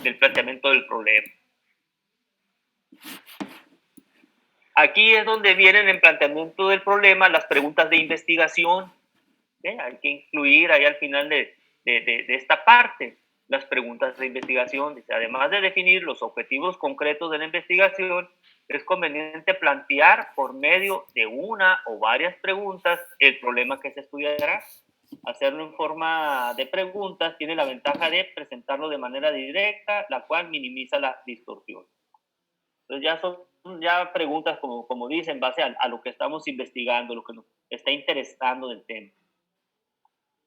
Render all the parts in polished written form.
del planteamiento del problema. Aquí es donde vienen en planteamiento del problema las preguntas de investigación. Hay que incluir ahí al final de esta parte las preguntas de investigación. Dice, además de definir los objetivos concretos de la investigación, es conveniente plantear por medio de una o varias preguntas el problema que se estudiará. Hacerlo en forma de preguntas tiene la ventaja de presentarlo de manera directa, la cual minimiza la distorsión. Entonces ya son preguntas, como dice, en base a lo que estamos investigando, lo que nos está interesando del tema.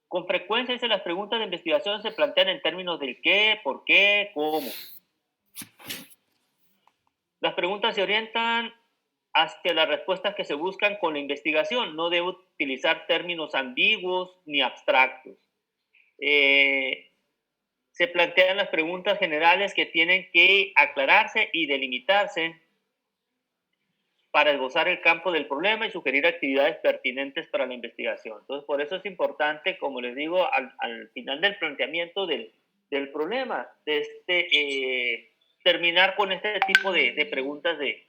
Con frecuencia las preguntas de investigación se plantean en términos del qué, por qué, cómo. Las preguntas se orientan hacia las respuestas que se buscan con la investigación. No debe utilizar términos ambiguos ni abstractos. Se plantean las preguntas generales que tienen que aclararse y delimitarse para esbozar el campo del problema y sugerir actividades pertinentes para la investigación. Entonces, por eso es importante, como les digo, al final del planteamiento del problema, terminar con este tipo de preguntas de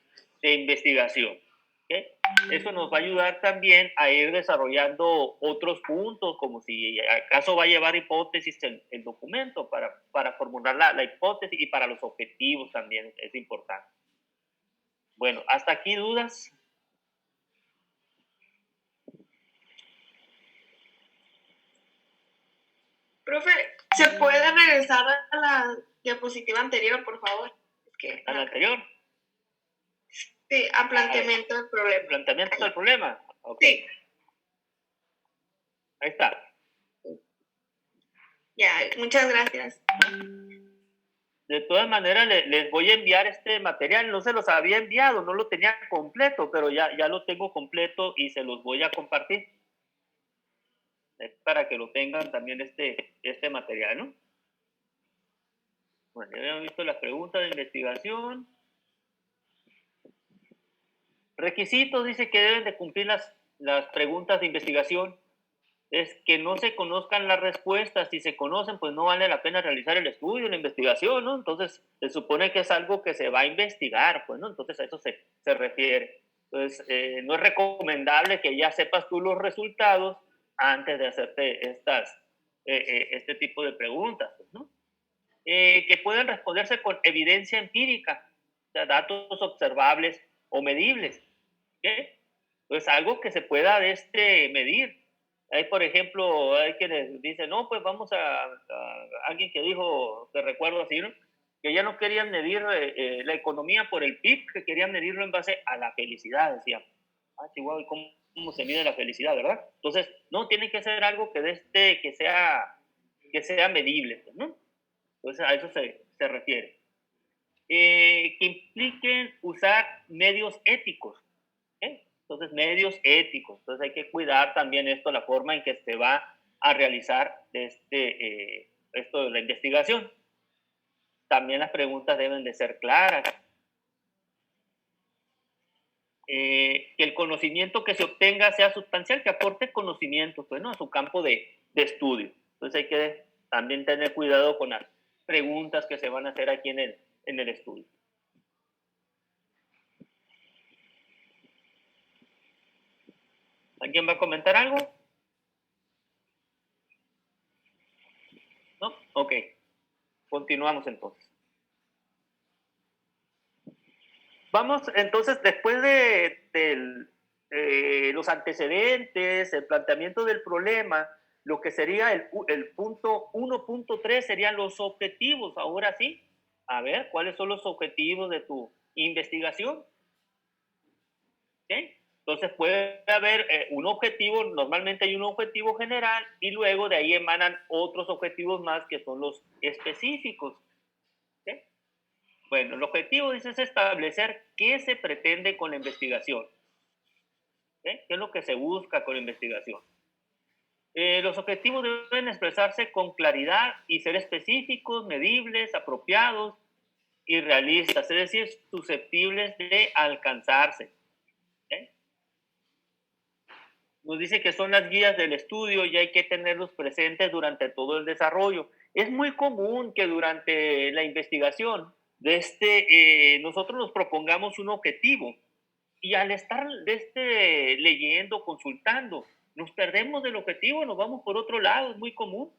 investigación. ¿Okay? Eso nos va a ayudar también a ir desarrollando otros puntos, como si acaso va a llevar hipótesis el documento para formular la hipótesis y para los objetivos también es importante. Bueno, hasta aquí dudas. Profe, ¿se puede regresar a la diapositiva anterior, por favor? ¿A la anterior? Sí, a planteamiento del problema. ¿Planteamiento del problema? Okay. Sí. Ahí está. Ya, muchas gracias. De todas maneras, les voy a enviar este material. No se los había enviado, no lo tenía completo, pero ya lo tengo completo y se los voy a compartir. Es para que lo tengan también este material, ¿no? Bueno, ya habíamos visto las preguntas de investigación. Requisitos, dice que deben de cumplir las preguntas de investigación. Es que no se conozcan las respuestas. Si se conocen, pues no vale la pena realizar el estudio, la investigación, ¿no? Entonces, se supone que es algo que se va a investigar, pues, ¿no? Entonces, a eso se refiere. Entonces, no es recomendable que ya sepas tú los resultados antes de hacerte este tipo de preguntas, pues, ¿no? Que puedan responderse con evidencia empírica, o sea, datos observables o medibles. ¿Okay? Pues algo que se pueda medir. Hay, por ejemplo, hay quienes dicen, no, pues vamos a alguien que dijo, te recuerdo así, ¿no? Que ya no querían medir la economía por el PIB, que querían medirlo en base a la felicidad, decían. Ah, Chihuahua, ¿cómo se mide la felicidad, verdad? Entonces, no, tiene que ser algo que sea medible, ¿no? Entonces, a eso se refiere. Que impliquen usar medios éticos. Entonces, medios éticos. Entonces, hay que cuidar también esto, la forma en que se va a realizar esto de la investigación. También las preguntas deben de ser claras. Que el conocimiento que se obtenga sea sustancial, que aporte conocimiento, pues, ¿no? A su campo de estudio. Entonces, hay que también tener cuidado con las preguntas que se van a hacer aquí en el estudio. ¿Alguien va a comentar algo? ¿No? Ok. Continuamos entonces. Vamos entonces, después de los antecedentes, el planteamiento del problema, lo que sería el punto 1.3 serían los objetivos. Ahora sí, a ver, ¿cuáles son los objetivos de tu investigación? ¿Okay? Entonces puede haber un objetivo, normalmente hay un objetivo general y luego de ahí emanan otros objetivos más que son los específicos. ¿Okay? Bueno, el objetivo es establecer qué se pretende con la investigación. ¿Qué es lo que se busca con la investigación? Los objetivos deben expresarse con claridad y ser específicos, medibles, apropiados y realistas, es decir, susceptibles de alcanzarse. Nos dice que son las guías del estudio y hay que tenerlos presentes durante todo el desarrollo. Es muy común que durante la investigación nosotros nos propongamos un objetivo y al estar leyendo, consultando, nos perdemos del objetivo, nos vamos por otro lado, es muy común.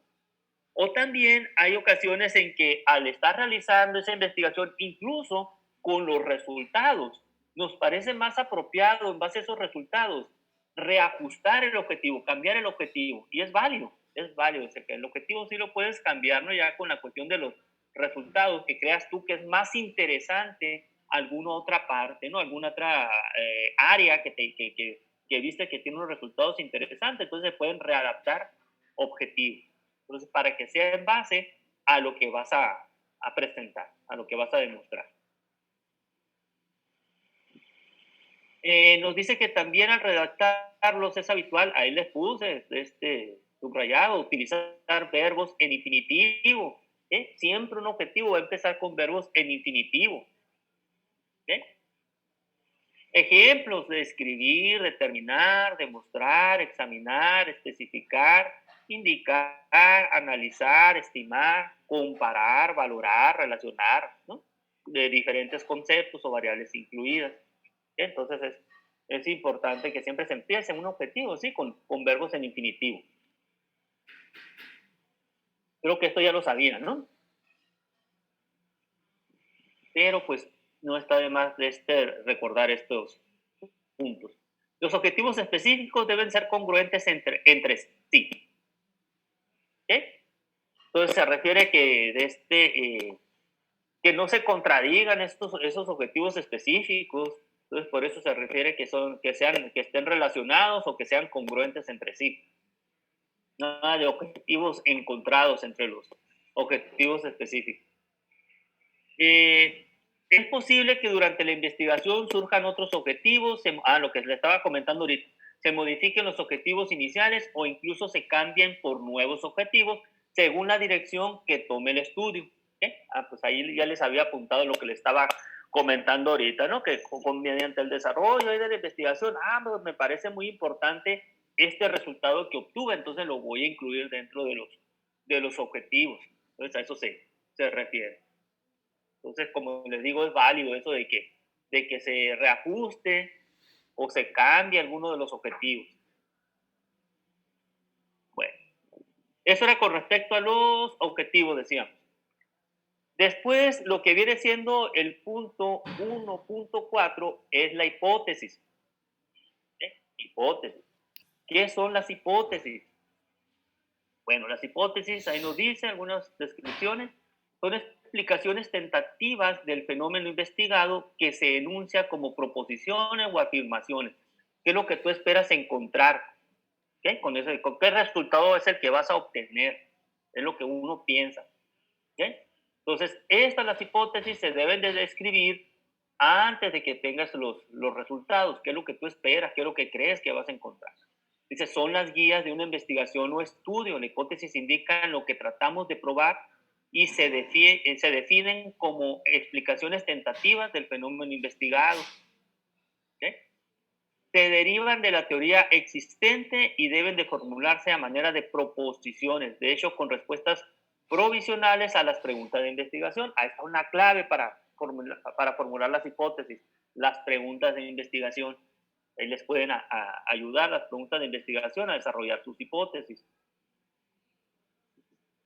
O también hay ocasiones en que al estar realizando esa investigación, incluso con los resultados, nos parece más apropiado en base a esos resultados reajustar el objetivo, cambiar el objetivo. Y es válido. O sea, que el objetivo sí lo puedes cambiar, ¿no? Ya con la cuestión de los resultados, que creas tú que es más interesante alguna otra parte, ¿no? Alguna otra área que viste que tiene unos resultados interesantes. Entonces se pueden readaptar objetivos. Entonces, para que sea en base a lo que vas a presentar, a lo que vas a demostrar. Nos dice que también al redactarlos es habitual, ahí les puse subrayado, utilizar verbos en infinitivo. Siempre un objetivo va a empezar con verbos en infinitivo. Ejemplos de escribir, determinar, demostrar, examinar, especificar, indicar, analizar, estimar, comparar, valorar, relacionar, ¿no? De diferentes conceptos o variables incluidas. Entonces es importante que siempre se empiece en un objetivo, ¿sí? Con verbos en infinitivo. Creo que esto ya lo sabían, ¿no? Pero pues no está de más recordar estos puntos. Los objetivos específicos deben ser congruentes entre sí. Entonces se refiere que no se contradigan esos objetivos específicos. Entonces por eso se refiere que estén relacionados o que sean congruentes entre sí. Nada de objetivos encontrados entre los objetivos específicos. Es posible que durante la investigación surjan otros objetivos, lo que le estaba comentando ahorita, se modifiquen los objetivos iniciales o incluso se cambien por nuevos objetivos según la dirección que tome el estudio. Pues ahí ya les había apuntado lo que le estaba comentando ahorita, ¿no? Que mediante el desarrollo de la investigación, pues me parece muy importante este resultado que obtuve, entonces lo voy a incluir dentro de los objetivos. Entonces a eso se refiere. Entonces, como les digo, es válido eso de que se reajuste o se cambie alguno de los objetivos. Bueno, eso era con respecto a los objetivos, decíamos. Después, lo que viene siendo el punto 1.4 es la hipótesis. Hipótesis. ¿Qué son las hipótesis? Bueno, las hipótesis, ahí nos dice algunas descripciones, son explicaciones tentativas del fenómeno investigado que se enuncia como proposiciones o afirmaciones. ¿Qué es lo que tú esperas encontrar? ¿Con qué resultado es el que vas a obtener? Es lo que uno piensa. Entonces, las hipótesis se deben de describir antes de que tengas los resultados. ¿Qué es lo que tú esperas? ¿Qué es lo que crees que vas a encontrar? Dice, son las guías de una investigación o estudio. La hipótesis indica lo que tratamos de probar y se definen como explicaciones tentativas del fenómeno investigado. Se derivan de la teoría existente y deben de formularse a manera de proposiciones, de hecho, con respuestas provisionales a las preguntas de investigación. Ahí está una clave para formular las hipótesis, las preguntas de investigación. Ahí les pueden ayudar las preguntas de investigación a desarrollar sus hipótesis.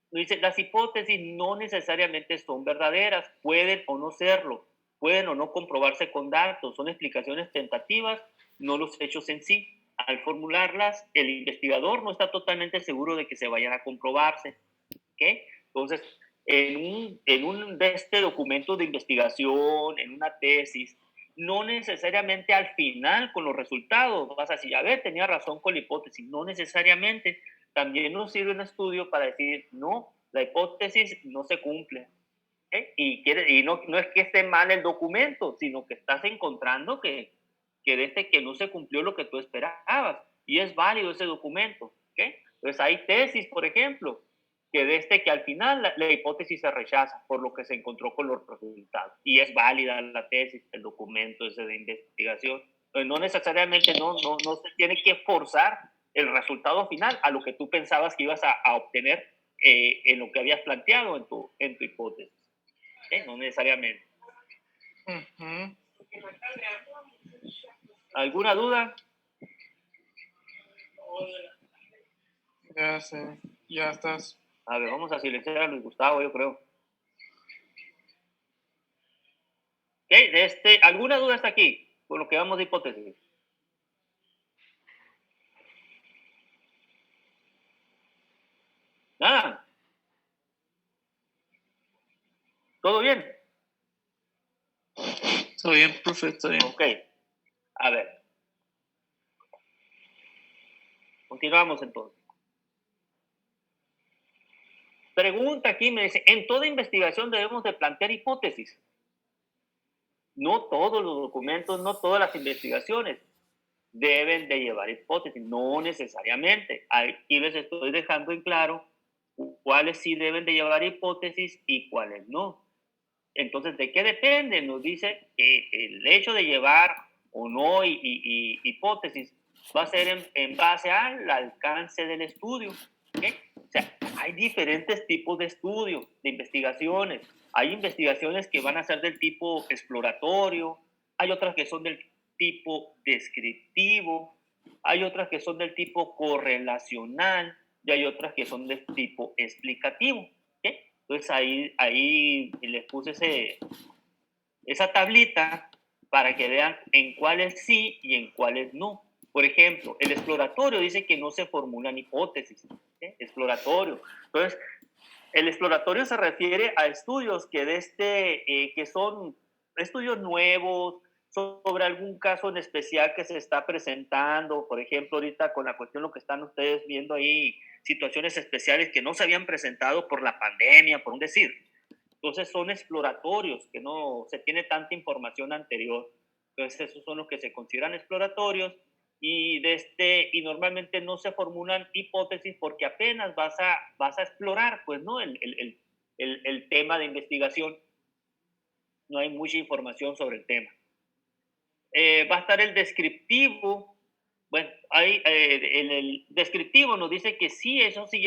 Dice, las hipótesis no necesariamente son verdaderas, pueden o no serlo, pueden o no comprobarse con datos, son explicaciones tentativas, no los hechos en sí. Al formularlas, el investigador no está totalmente seguro de que se vayan a comprobarse. Entonces, en un de este documento de investigación, en una tesis, no necesariamente al final con los resultados vas a decir, a ver, tenía razón con la hipótesis, no necesariamente. También nos sirve un estudio para decir, no, la hipótesis no se cumple. Y no es que esté mal el documento, sino que estás encontrando que no se cumplió lo que tú esperabas. Y es válido ese documento. Entonces hay tesis, por ejemplo, que al final la hipótesis se rechaza por lo que se encontró con los resultados. Y es válida la tesis, el documento ese de investigación. Entonces, no necesariamente no se tiene que forzar el resultado final a lo que tú pensabas que ibas a obtener en lo que habías planteado en tu hipótesis. No necesariamente. ¿Alguna duda? Ya sé, ya estás. A ver, vamos a silenciar a Luis Gustavo, yo creo. ¿Alguna duda hasta aquí? Con lo que vamos de hipótesis. Nada. ¿Todo bien? Todo bien, profe, todo bien. Ok. A ver. Continuamos entonces. Pregunta aquí, me dice, en toda investigación debemos de plantear hipótesis. No todos los documentos, no todas las investigaciones deben de llevar hipótesis, no necesariamente. Aquí les estoy dejando en claro cuáles sí deben de llevar hipótesis y cuáles no. Entonces, ¿de qué depende? Nos dice que el hecho de llevar o no hipótesis va a ser en base al alcance del estudio. ¿Okay? O sea, hay diferentes tipos de estudios, de investigaciones. Hay investigaciones que van a ser del tipo exploratorio, hay otras que son del tipo descriptivo, hay otras que son del tipo correlacional y hay otras que son del tipo explicativo. ¿Okay? Entonces ahí les puse esa tablita para que vean en cuáles sí y en cuáles no. Por ejemplo, el exploratorio dice que no se formulan hipótesis. Exploratorio. Entonces, el exploratorio se refiere a estudios que son estudios nuevos sobre algún caso en especial que se está presentando. Por ejemplo, ahorita con la cuestión, lo que están ustedes viendo ahí, situaciones especiales que no se habían presentado por la pandemia, por un decir. Entonces son exploratorios, que no se tiene tanta información anterior. Entonces esos son los que se consideran exploratorios y normalmente no se formulan hipótesis porque apenas vas a explorar, pues, ¿no? El tema de investigación. No hay mucha información sobre el tema. Va a estar el descriptivo. Bueno, en el descriptivo nos dice que sí, eso sí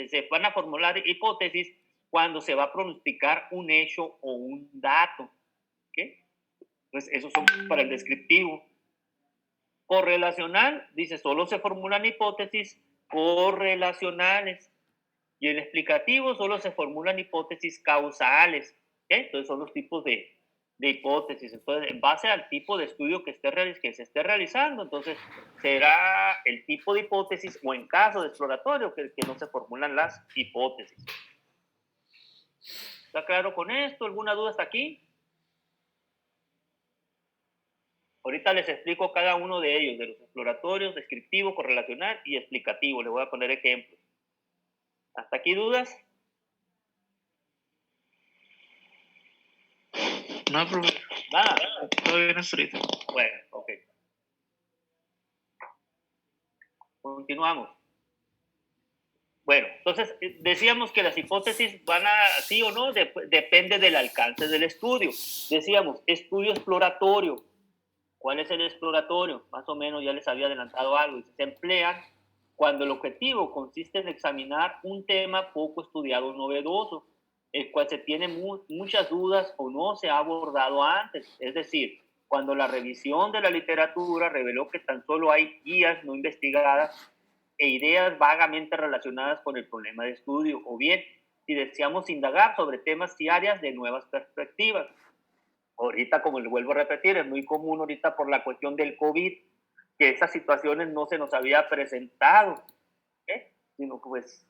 se van a formular hipótesis cuando se va a pronosticar un hecho o un dato. ¿Okay? Pues esos son para el descriptivo. Correlacional, dice, solo se formulan hipótesis correlacionales. Y el explicativo solo se formulan hipótesis causales. ¿Okay? Entonces son los tipos de hipótesis. Entonces, en base al tipo de estudio que se esté realizando, entonces será el tipo de hipótesis o en caso de exploratorio que no se formulan las hipótesis. ¿Está claro con esto? ¿Alguna duda hasta aquí? Ahorita les explico cada uno de ellos, de los exploratorios, descriptivo, correlacional y explicativo. Les voy a poner ejemplos. ¿Hasta aquí dudas? No, profe. Nada. Todo bien hasta ahorita. Bueno, ok. Continuamos. Bueno, entonces decíamos que las hipótesis van a, sí o no, depende del alcance del estudio. Decíamos, estudio exploratorio. ¿Cuál es el exploratorio? Más o menos ya les había adelantado algo. Se emplean cuando el objetivo consiste en examinar un tema poco estudiado o novedoso, el cual se tiene muchas dudas o no se ha abordado antes. Es decir, cuando la revisión de la literatura reveló que tan solo hay guías no investigadas e ideas vagamente relacionadas con el problema de estudio, o bien si deseamos indagar sobre temas y áreas de nuevas perspectivas. Ahorita, como les vuelvo a repetir, es muy común ahorita por la cuestión del COVID, que esas situaciones no se nos había presentado, sino que pues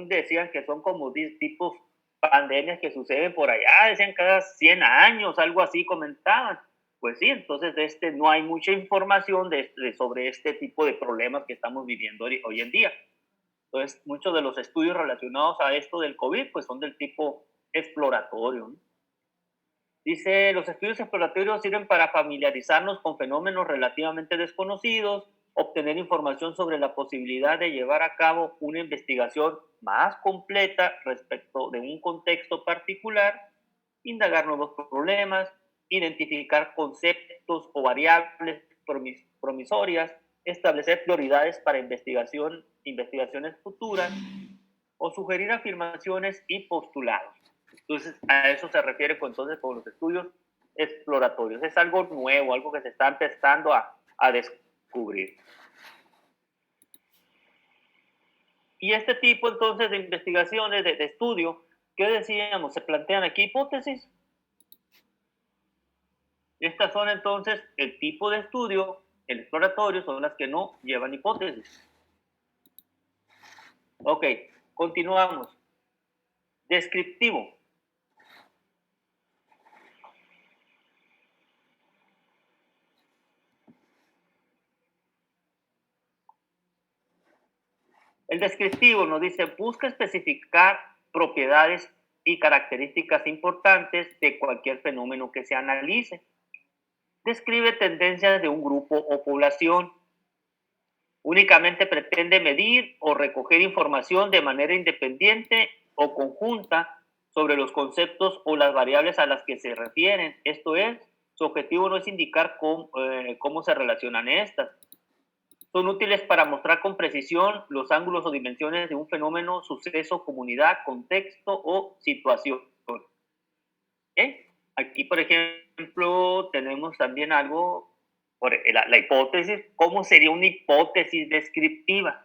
decían que son como tipos pandemias que suceden por allá, decían cada 100 años, algo así comentaban. Pues sí, entonces no hay mucha información sobre este tipo de problemas que estamos viviendo hoy en día. Entonces, muchos de los estudios relacionados a esto del COVID pues son del tipo exploratorio, ¿no? Dice, los estudios exploratorios sirven para familiarizarnos con fenómenos relativamente desconocidos, obtener información sobre la posibilidad de llevar a cabo una investigación más completa respecto de un contexto particular, indagar nuevos problemas, identificar conceptos o variables promisorias, establecer prioridades para investigaciones futuras, o sugerir afirmaciones y postulados. Entonces, a eso se refiere entonces con los estudios exploratorios. Es algo nuevo, algo que se está empezando a descubrir. Y este tipo entonces de investigaciones, de estudio, ¿qué decíamos? Se plantean aquí hipótesis. Estas son entonces el tipo de estudio, el exploratorio, son las que no llevan hipótesis. Ok, continuamos. Descriptivo. El descriptivo nos dice, busca especificar propiedades y características importantes de cualquier fenómeno que se analice. Describe tendencias de un grupo o población. Únicamente pretende medir o recoger información de manera independiente o conjunta sobre los conceptos o las variables a las que se refieren. Esto es, su objetivo no es indicar cómo se relacionan estas. Son útiles para mostrar con precisión los ángulos o dimensiones de un fenómeno, suceso, comunidad, contexto o situación. ¿Okay? Aquí, por ejemplo, tenemos también algo, la hipótesis. ¿Cómo sería una hipótesis descriptiva?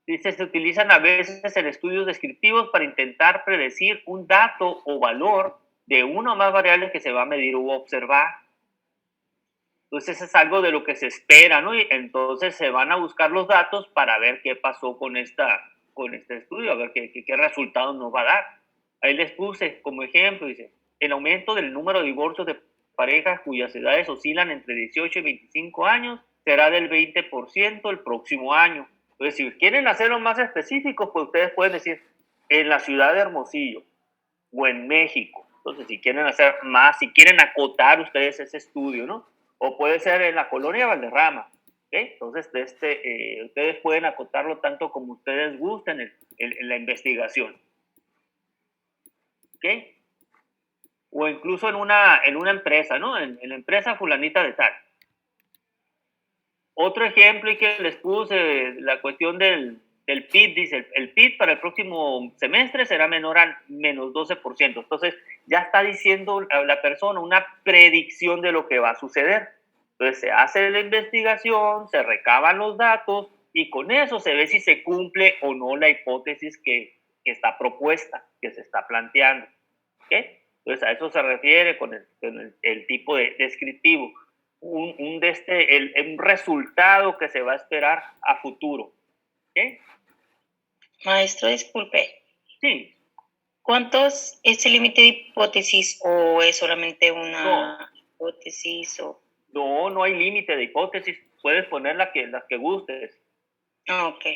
Dice, se utilizan a veces en estudios descriptivos para intentar predecir un dato o valor de una o más variables que se va a medir u observar. Entonces es algo de lo que se espera, ¿no? Y entonces se van a buscar los datos para ver qué pasó con este estudio, a ver qué resultados nos va a dar. Ahí les puse como ejemplo, dice, el aumento del número de divorcios de parejas cuyas edades oscilan entre 18 y 25 años será del 20% el próximo año. Entonces, si quieren hacerlo más específicos, pues ustedes pueden decir, en la ciudad de Hermosillo o en México. Entonces, si quieren hacer más, si quieren acotar ustedes ese estudio, ¿no? O puede ser en la colonia Valderrama. ¿Okay? Entonces, ustedes pueden acotarlo tanto como ustedes gusten en la investigación. ¿Okay? O incluso en una empresa, ¿no? En la empresa fulanita de tal. Otro ejemplo y que les puse, la cuestión del PIB, dice, el PIB para el próximo semestre será menor al menos 12%. Entonces, ya está diciendo a la persona una predicción de lo que va a suceder. Entonces, se hace la investigación, se recaban los datos y con eso se ve si se cumple o no la hipótesis que está propuesta, que se está planteando. ¿Okay? Entonces, a eso se refiere con el tipo de descriptivo. Un resultado que se va a esperar a futuro. ¿Okay? Maestro, disculpe. Sí. ¿Cuántos es el límite de hipótesis o es solamente una hipótesis? No hay límite de hipótesis. Puedes poner las que gustes. Ok.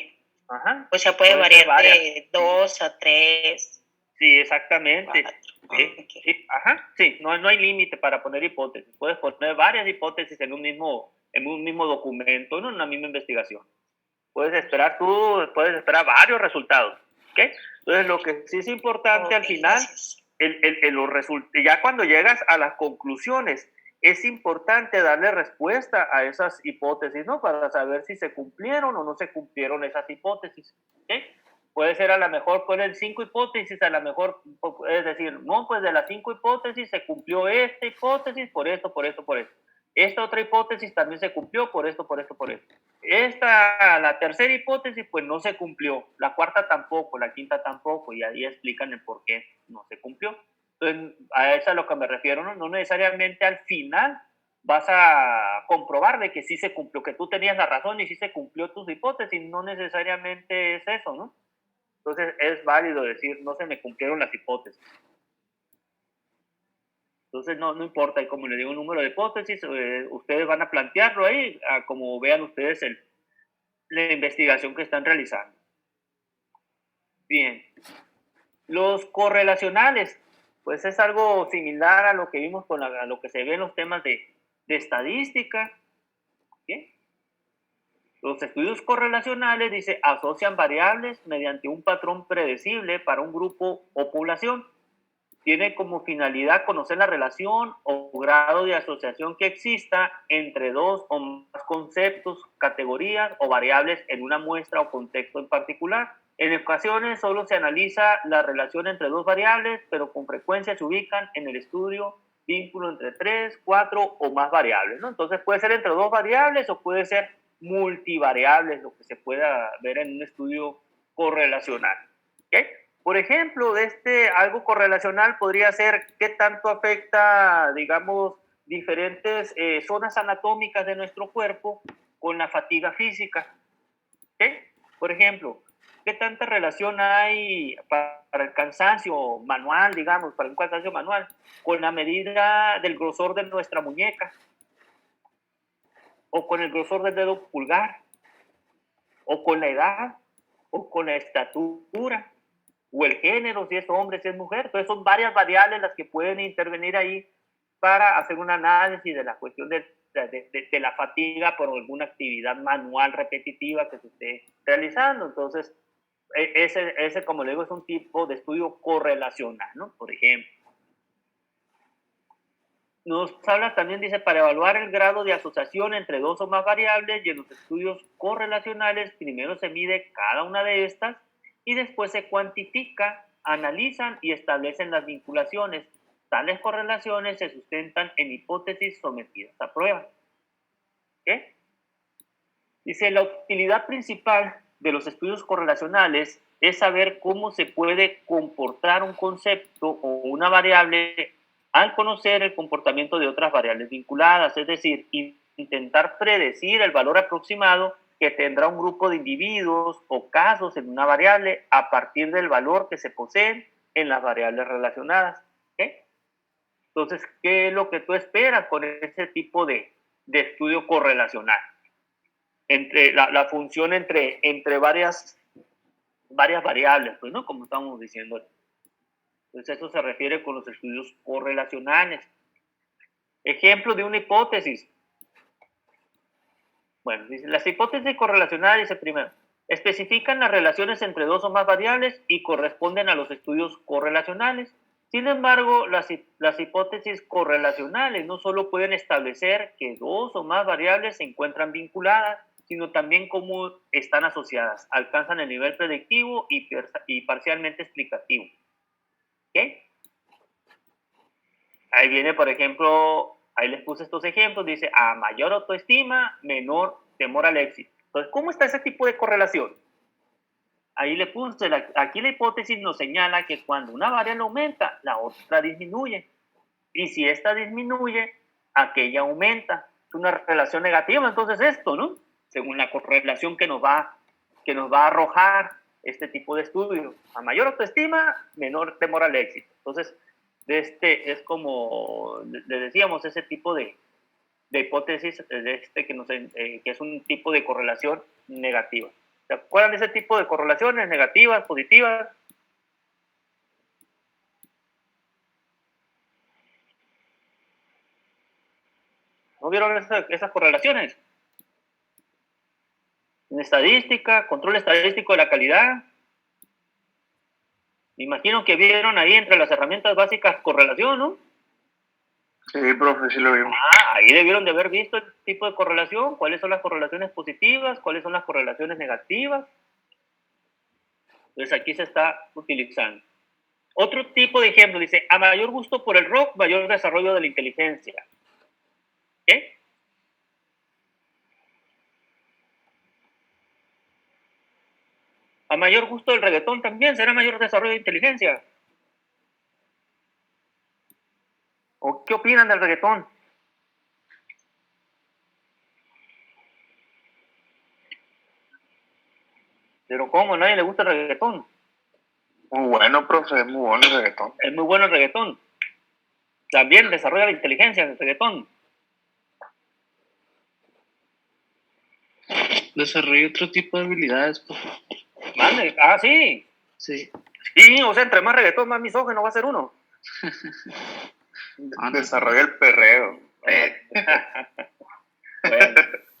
Ajá. O sea, puede variar de 2 a 3. Sí, exactamente. 4. Okay. Sí, ajá, sí, no hay límite para poner hipótesis. Puedes poner varias hipótesis en un mismo documento, ¿no? En una misma investigación. Puedes esperar varios resultados. ¿Okay? Entonces, lo que sí es importante al final, ya cuando llegas a las conclusiones, es importante darle respuesta a esas hipótesis, ¿no? Para saber si se cumplieron o no se cumplieron esas hipótesis. ¿Okay? Puede ser a lo mejor poner 5 hipótesis, a lo mejor es decir, no, pues de las 5 hipótesis se cumplió esta hipótesis por esto, por esto, por esto. Esta otra hipótesis también se cumplió por esto, por esto, por esto. La tercera hipótesis, pues no se cumplió. La cuarta tampoco, la quinta tampoco, y ahí explican el por qué no se cumplió. Entonces, a eso es a lo que me refiero, ¿no? No necesariamente al final vas a comprobar de que sí se cumplió, que tú tenías la razón y sí se cumplió tus hipótesis, no necesariamente es eso, ¿no? Entonces, es válido decir, no se me cumplieron las hipótesis. Entonces, no importa, y como le digo, un número de hipótesis, ustedes van a plantearlo ahí, como vean ustedes la investigación que están realizando. Bien. Los correlacionales, pues es algo similar a lo que vimos a lo que se ve en los temas de estadística. ¿Bien? Los estudios correlacionales, dice, asocian variables mediante un patrón predecible para un grupo o población. Tiene como finalidad conocer la relación o grado de asociación que exista entre dos o más conceptos, categorías o variables en una muestra o contexto en particular. En ocasiones solo se analiza la relación entre dos variables, pero con frecuencia se ubican en el estudio vínculo entre 3, 4 o más variables, ¿no? Entonces puede ser entre dos variables o puede ser multivariables, lo que se pueda ver en un estudio correlacional. ¿Okay? Por ejemplo, algo correlacional podría ser qué tanto afecta, digamos, diferentes zonas anatómicas de nuestro cuerpo con la fatiga física. ¿Okay? Por ejemplo, ¿qué tanta relación hay para el cansancio manual, digamos, para un cansancio manual, con la medida del grosor de nuestra muñeca? ¿O con el grosor del dedo pulgar? ¿O con la edad? ¿O con la estatura? ¿O el género, si es hombre, si es mujer? Entonces son varias variables las que pueden intervenir ahí para hacer un análisis de la cuestión de la fatiga por alguna actividad manual repetitiva que se esté realizando. Entonces, ese, como le digo, es un tipo de estudio correlacional, ¿no? Por ejemplo. Nos habla también, dice, para evaluar el grado de asociación entre dos o más variables, y en los estudios correlacionales primero se mide cada una de estas y después se cuantifica, analizan y establecen las vinculaciones. Tales correlaciones se sustentan en hipótesis sometidas a prueba. ¿Qué? Dice, la utilidad principal de los estudios correlacionales es saber cómo se puede comportar un concepto o una variable al conocer el comportamiento de otras variables vinculadas, es decir, intentar predecir el valor aproximado que tendrá un grupo de individuos o casos en una variable a partir del valor que se poseen en las variables relacionadas. ¿Okay? Entonces, ¿qué es lo que tú esperas con ese tipo de estudio correlacional? Entre la función entre varias variables, pues, ¿no? Como estamos diciendo. Entonces, eso se refiere con los estudios correlacionales. Ejemplo de una hipótesis. Bueno, dice, las hipótesis correlacionales, dice primero, especifican las relaciones entre dos o más variables y corresponden a los estudios correlacionales. Sin embargo, las hipótesis correlacionales no solo pueden establecer que dos o más variables se encuentran vinculadas, sino también cómo están asociadas, alcanzan el nivel predictivo y parcialmente explicativo. ¿Okay? Ahí viene, por ejemplo, ahí les puse estos ejemplos, dice, a mayor autoestima, menor temor al éxito. Entonces, ¿cómo está ese tipo de correlación? Ahí le puse, aquí la hipótesis nos señala que cuando una variable aumenta, la otra disminuye. Y si esta disminuye, aquella aumenta. Es una relación negativa, entonces esto, ¿no? Según la correlación que nos va a arrojar este tipo de estudio. A mayor autoestima, menor temor al éxito. Entonces, es como le decíamos, ese tipo de hipótesis, que es un tipo de correlación negativa. ¿Se acuerdan de ese tipo de correlaciones negativas, positivas? ¿No vieron esas correlaciones? En estadística, control estadístico de la calidad. Me imagino que vieron ahí entre las herramientas básicas correlación, ¿no? Sí, profe, sí lo vimos. Ahí debieron de haber visto el tipo de correlación, cuáles son las correlaciones positivas, cuáles son las correlaciones negativas. Entonces aquí se está utilizando. Otro tipo de ejemplo dice, a mayor gusto por el rock, mayor desarrollo de la inteligencia. ¿Qué? A mayor gusto del reggaetón también será mayor desarrollo de inteligencia. ¿O qué opinan del reggaetón? Pero ¿cómo? ¿A nadie le gusta el reggaetón? Muy bueno, profe, es muy bueno el reggaetón. Es muy bueno el reggaetón. También desarrolla la inteligencia el reggaetón. Desarrolla otro tipo de habilidades, profe. ¿Mande? Sí. Sí. Sí, o sea, entre más reggaetón, más misógeno va a ser uno. Desarrolla el perreo.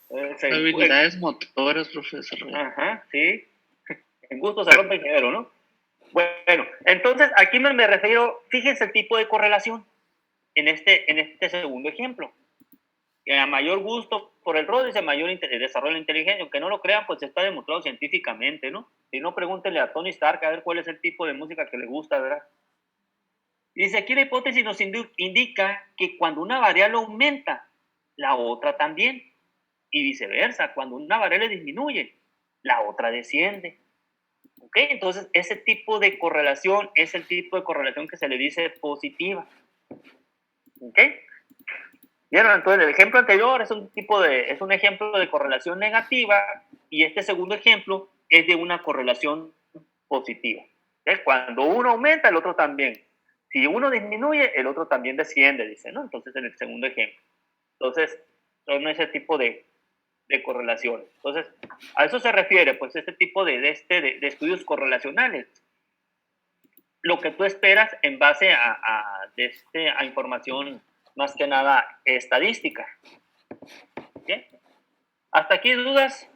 Bueno, Habilidades motoras, profesor. Ajá, sí. En gusto se rompe el género, ¿no? Bueno, entonces aquí me refiero, fíjense el tipo de correlación en este segundo ejemplo. que a mayor gusto por el rol dice mayor desarrollo de la inteligencia. Aunque no lo crean, pues está demostrado científicamente, ¿no? Si no, pregúntenle a Tony Stark a ver cuál es el tipo de música que le gusta, ¿verdad? Dice aquí la hipótesis nos indica que cuando una variable aumenta, la otra también. Y viceversa, cuando una variable disminuye, la otra desciende. ¿Ok? Entonces, ese tipo de correlación es el tipo de correlación que se le dice positiva. ¿Ok? ¿Vieron? Entonces, el ejemplo anterior es un ejemplo de correlación negativa y este segundo ejemplo es de una correlación positiva. ¿Ok? Cuando uno aumenta, el otro también. Si uno disminuye, el otro también desciende, dice, ¿no? Entonces, en el segundo ejemplo. Entonces, son ese tipo de correlación. Entonces, a eso se refiere, pues, este tipo de estudios correlacionales. Lo que tú esperas en base a información más que nada estadística. ¿Bien? ¿Hasta aquí dudas?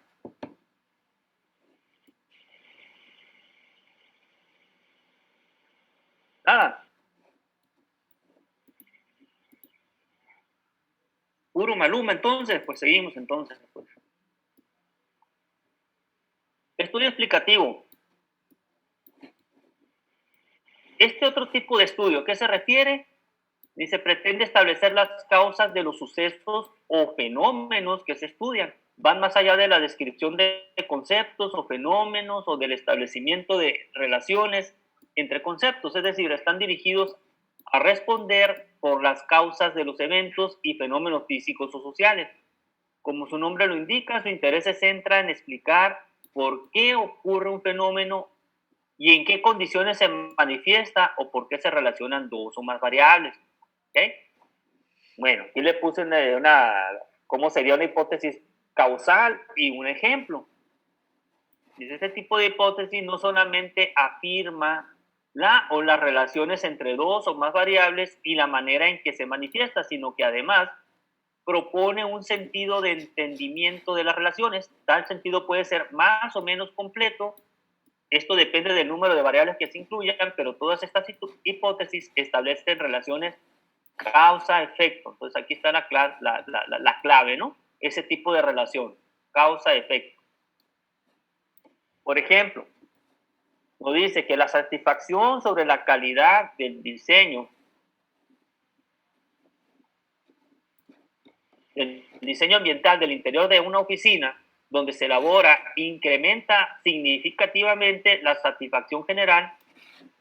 Nada. Puro Maluma, entonces, pues seguimos entonces. Pues. Estudio explicativo. Este otro tipo de estudio, ¿qué se refiere? Dice, pretende establecer las causas de los sucesos o fenómenos que se estudian. Van más allá de la descripción de conceptos o fenómenos o del establecimiento de relaciones entre conceptos, es decir, están dirigidos a responder por las causas de los eventos y fenómenos físicos o sociales. Como su nombre lo indica, su interés se centra en explicar por qué ocurre un fenómeno y en qué condiciones se manifiesta o por qué se relacionan dos o más variables. ¿Okay? Bueno, aquí le puse cómo sería una hipótesis causal y un ejemplo. Dice, este tipo de hipótesis no solamente afirma las relaciones entre dos o más variables y la manera en que se manifiesta, sino que además propone un sentido de entendimiento de las relaciones. Tal sentido puede ser más o menos completo. Esto depende del número de variables que se incluyan, pero todas estas hipótesis establecen relaciones causa-efecto. Entonces aquí está la clave, ¿no? Ese tipo de relación, causa-efecto. Por ejemplo, nos dice que la satisfacción sobre la calidad del diseño ambiental del interior de una oficina donde se elabora incrementa significativamente la satisfacción general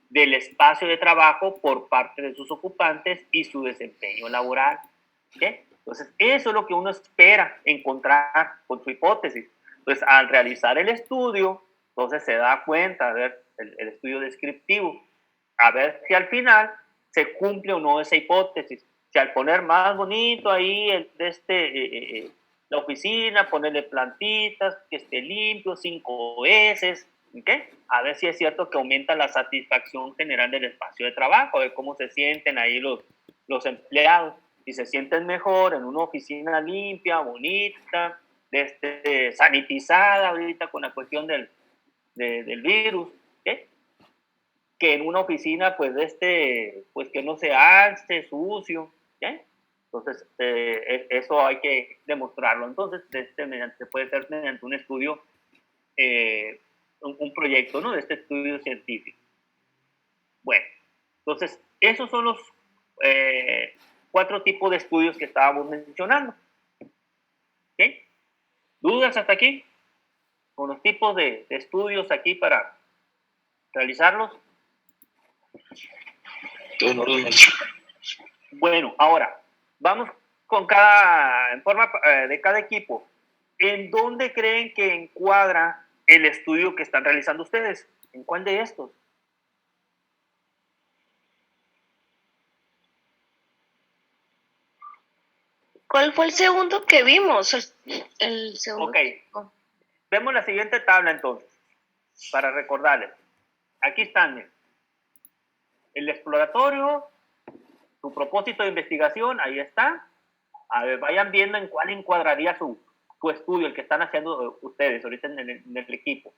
del espacio de trabajo por parte de sus ocupantes y su desempeño laboral. ¿Okay? Entonces, eso es lo que uno espera encontrar con su hipótesis. Entonces, al realizar el estudio, entonces se da cuenta, a ver, el estudio descriptivo, a ver si al final se cumple o no esa hipótesis. Si al poner más bonito ahí la oficina, ponerle plantitas, que esté limpio, 5 S, ¿okay? A ver si es cierto que aumenta la satisfacción general del espacio de trabajo, a ver cómo se sienten ahí los empleados. Si se sienten mejor en una oficina limpia, bonita, sanitizada ahorita con la cuestión del virus, ¿okay? Que en una oficina pues pues que no se alce, sucio, ¿okay? Entonces eso hay que demostrarlo. Entonces puede ser mediante un estudio, un proyecto, ¿no? De este estudio científico. Bueno, entonces esos son los 4 tipos de estudios que estábamos mencionando. ¿Okay? ¿Dudas hasta aquí? Con los tipos de estudios aquí para realizarlos. Todo en orden. Bueno, ahora vamos en forma de cada equipo. ¿En dónde creen que encuadra el estudio que están realizando ustedes? ¿En cuál de estos? ¿Cuál fue el segundo que vimos? El segundo. Ok. Vemos la siguiente tabla entonces, para recordarles. Aquí están. El exploratorio, su propósito de investigación, ahí está. A ver, vayan viendo en cuál encuadraría su estudio, el que están haciendo ustedes ahorita en el equipo.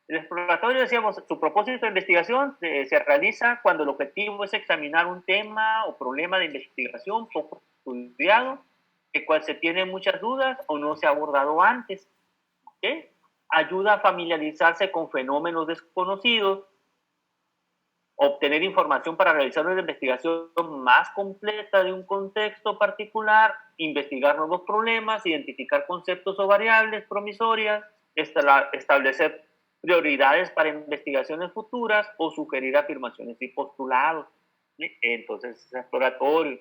El exploratorio, decíamos, su propósito de investigación se realiza cuando el objetivo es examinar un tema o problema de investigación poco estudiado que cual se tienen muchas dudas o no se ha abordado antes. ¿Ok? Ayuda a familiarizarse con fenómenos desconocidos, obtener información para realizar una investigación más completa de un contexto particular, investigar nuevos problemas, identificar conceptos o variables promisorias, establecer prioridades para investigaciones futuras o sugerir afirmaciones y postulados. ¿Sí? Entonces es exploratorio.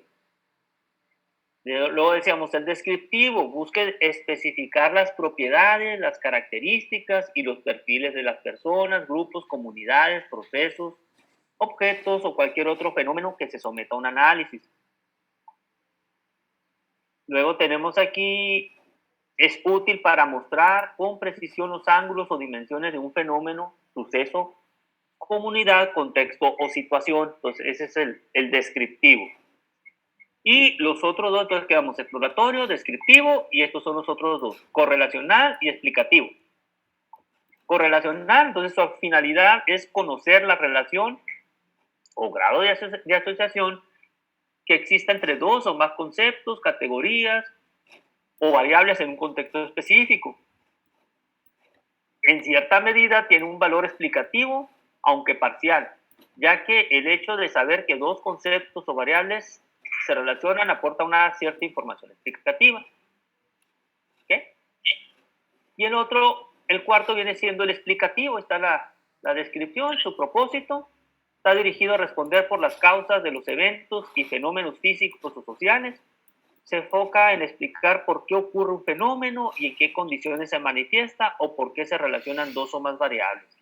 Luego decíamos el descriptivo, busque especificar las propiedades, las características y los perfiles de las personas, grupos, comunidades, procesos, objetos o cualquier otro fenómeno que se someta a un análisis. Luego tenemos aquí, es útil para mostrar con precisión los ángulos o dimensiones de un fenómeno, suceso, comunidad, contexto o situación. Entonces ese es el descriptivo. Y los otros dos, entonces quedamos exploratorio, descriptivo, y estos son los otros dos, correlacional y explicativo. Correlacional, entonces su finalidad es conocer la relación o grado de asociación que exista entre dos o más conceptos, categorías o variables en un contexto específico. En cierta medida tiene un valor explicativo, aunque parcial, ya que el hecho de saber que dos conceptos o variables se relacionan aporta una cierta información explicativa. ¿Okay? Y el cuarto viene siendo el explicativo, está la descripción, su propósito, está dirigido a responder por las causas de los eventos y fenómenos físicos o sociales, se enfoca en explicar por qué ocurre un fenómeno y en qué condiciones se manifiesta o por qué se relacionan dos o más variables.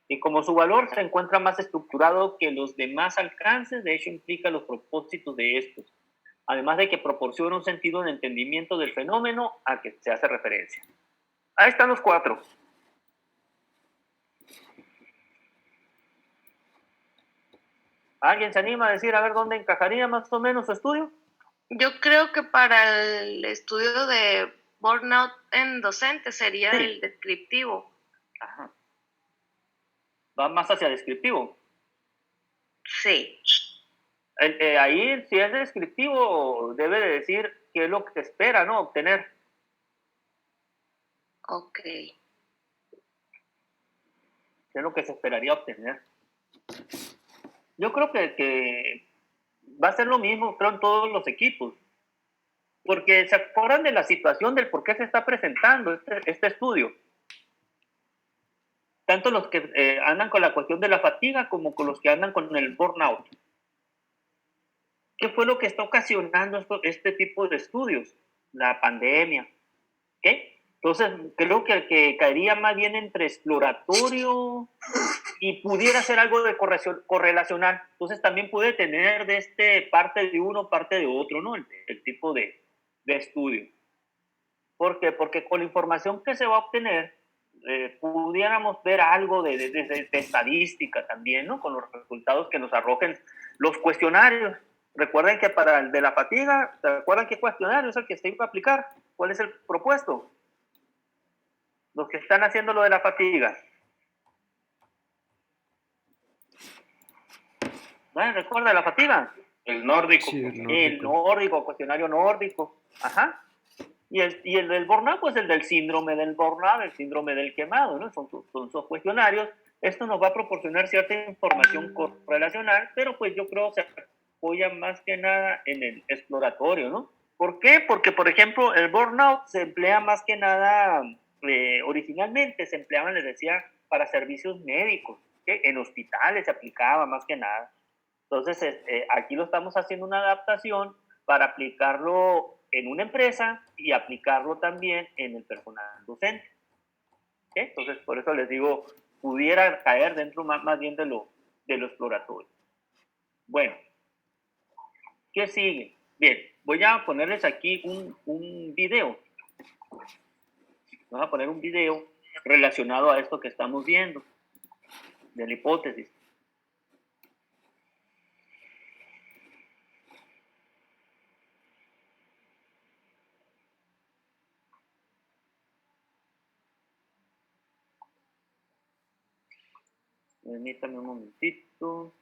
Y como su valor se encuentra más estructurado que los demás alcances, de hecho implica los propósitos de estos, además de que proporciona un sentido de entendimiento del fenómeno a que se hace referencia. Ahí están los cuatro. ¿Alguien se anima a decir a ver dónde encajaría más o menos su estudio? Yo creo que para el estudio de burnout en docente sería Sí. el descriptivo. Ajá. Va más hacia descriptivo. Sí. Ahí, si es descriptivo, debe de decir qué es lo que espera, ¿no? Obtener. Ok. ¿Qué es lo que se esperaría obtener? Yo creo que va a ser lo mismo, creo, en todos los equipos. Porque se acuerdan de la situación del por qué se está presentando este estudio. Tanto los que andan con la cuestión de la fatiga como con los que andan con el burnout. ¿Qué fue lo que está ocasionando este tipo de estudios? La pandemia. ¿Okay? Entonces, creo que el que caería más bien entre exploratorio y pudiera ser algo de correlacional. Entonces, también puede tener de parte de uno, parte de otro, ¿no? El tipo de estudio. ¿Por qué? Porque con la información que se va a obtener, pudiéramos ver algo de estadística también, ¿no? Con los resultados que nos arrojen los cuestionarios. Recuerden que para el de la fatiga, ¿se acuerdan qué cuestionario es el que se iba a aplicar? ¿Cuál es el propuesto? Los que están haciendo lo de la fatiga. ¿No? ¿Recuerda la fatiga? El nórdico. Sí, El nórdico, cuestionario nórdico. Ajá. Y el del burnout, pues el del síndrome del burnout, el síndrome del quemado, ¿no? Son sus cuestionarios. Esto nos va a proporcionar cierta información correlacional, pero pues yo creo que se apoya más que nada en el exploratorio, ¿no? ¿Por qué? Porque, por ejemplo, el burnout se emplea más que nada, originalmente se empleaba, les decía, para servicios médicos, ¿okay? En hospitales se aplicaba más que nada. Entonces, aquí lo estamos haciendo una adaptación para aplicarlo en una empresa y aplicarlo también en el personal docente. ¿Okay? Entonces, por eso les digo, pudiera caer dentro más bien de lo exploratorio. Bueno, ¿qué sigue? Bien, voy a ponerles aquí un video. Vamos a poner un video relacionado a esto que estamos viendo, de la hipótesis. Permítame un momentito.